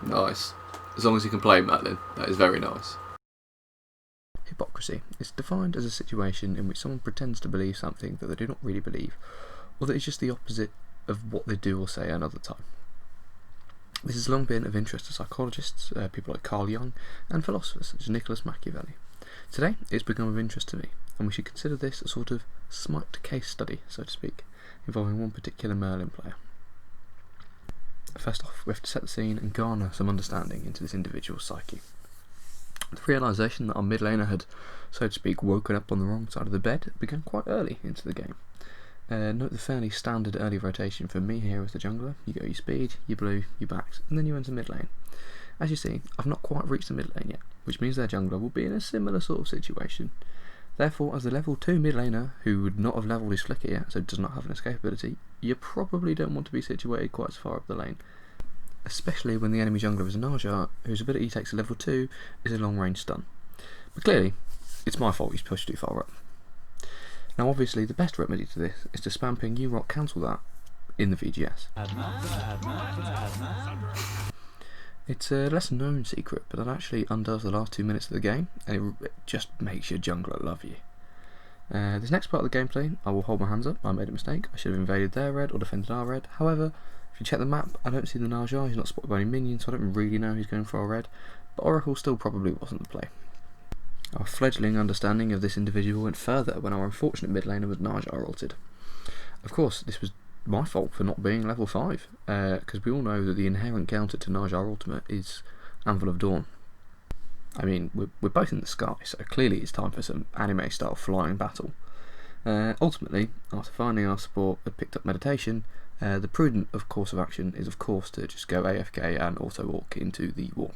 Nice. As long as you can play Merlin, that is very nice. Hypocrisy is defined as a situation in which someone pretends to believe something that they do not really believe, or that is just the opposite of what they do or say another time. This has long been of interest to psychologists, people like Carl Jung, and philosophers such as Nicholas Machiavelli. Today, it's become of interest to me, and we should consider this a sort of Smite case study, so to speak, involving one particular Merlin player. First off, we have to set the scene and garner some understanding into this individual's psyche. The realisation that our mid laner had, so to speak, woken up on the wrong side of the bed began quite early into the game. Note the fairly standard early rotation for me here as the jungler. You go your speed, your blue, your backs, and then you enter mid lane. As you see, I've not quite reached the mid lane yet, which means their jungler will be in a similar sort of situation. Therefore, as the level 2 mid laner, who would not have levelled his flicker yet, so does not have an escape ability, you probably don't want to be situated quite as far up the lane. Especially when the enemy jungler is a Naja, whose ability takes a level 2 is a long range stun. But clearly, it's my fault he's pushed too far up. Now obviously the best remedy to this is to spam ping U-Rock cancel that in the VGS. It's a less known secret, but that actually undoes the last 2 minutes of the game, and it just makes your jungler love you. This next part of the gameplay, I will hold my hands up. I made a mistake. I should have invaded their red or defended our red. However, if you check the map, I don't see the Naja. He's not spotted by any minions, so I don't really know who's going for our red. But Oracle still probably wasn't the play. Our fledgling understanding of this individual went further when our unfortunate mid laner was Naja ulted. Of course, this was my fault for not being level 5, because we all know that the inherent counter to Naja ultimate is Anvil of Dawn. I mean, we're both in the sky, so clearly it's time for some anime style flying battle. Ultimately, after finding our support had picked up meditation, the prudent course of action is of course to just go AFK and auto walk into the wall.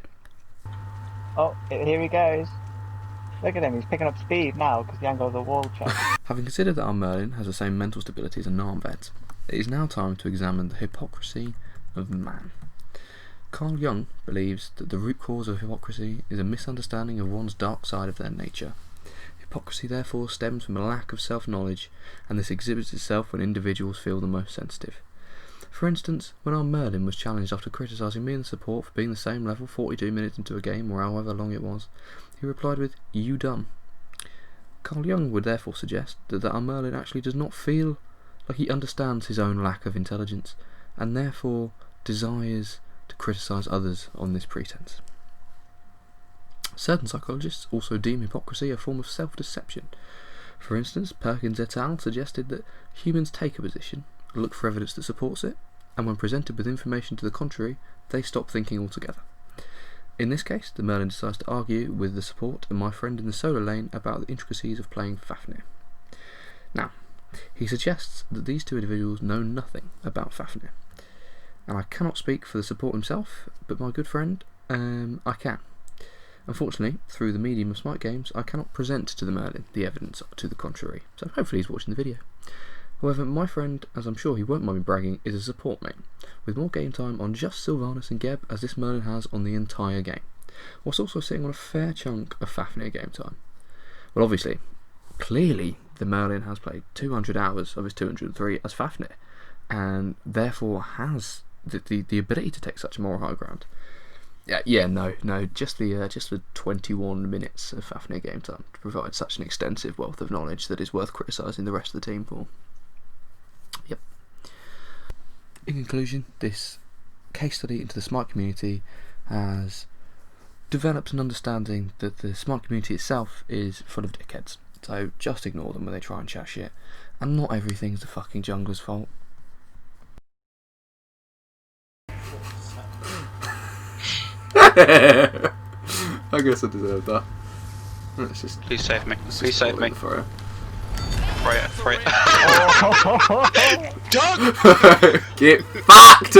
Oh, here he goes. Look at him, he's picking up speed now because the angle of the wall change. Having considered that our Merlin has the same mental stability as a Narmvet, it is now time to examine the hypocrisy of man. Carl Jung believes that the root cause of hypocrisy is a misunderstanding of one's dark side of their nature. Hypocrisy therefore stems from a lack of self-knowledge, and this exhibits itself when individuals feel the most sensitive. For instance, when our Merlin was challenged after criticising me and the support for being the same level 42 minutes into a game, or however long it was, he replied with, "You dumb." Carl Jung would therefore suggest that our Merlin actually does not feel like he understands his own lack of intelligence, and therefore desires to criticise others on this pretense. Certain psychologists also deem hypocrisy a form of self-deception. For instance, Perkins et al. Suggested that humans take a position, look for evidence that supports it, and when presented with information to the contrary, they stop thinking altogether. In this case, the Merlin decides to argue with the support and my friend in the solo lane about the intricacies of playing Fafnir. Now, he suggests that these two individuals know nothing about Fafnir, and I cannot speak for the support himself, but my good friend, I can. Unfortunately, through the medium of Smite games, I cannot present to the Merlin the evidence to the contrary, so hopefully he's watching the video. However, my friend, as I'm sure he won't mind me bragging, is a support main, with more game time on just Sylvanas and Geb as this Merlin has on the entire game, whilst also sitting on a fair chunk of Fafnir game time. Well, obviously, clearly the Merlin has played 200 hours of his 203 as Fafnir, and therefore has the ability to take such a moral high ground. No, just the 21 minutes of Fafnir game time to provide such an extensive wealth of knowledge that is worth criticising the rest of the team for. Yep. In conclusion, this case study into the Smite community has developed an understanding that the Smite community itself is full of dickheads, so just ignore them when they try and chat shit, and not everything's the fucking jungler's fault. I guess I deserve that. Let's just please save me. Please save me. For Throw it. Get fucked!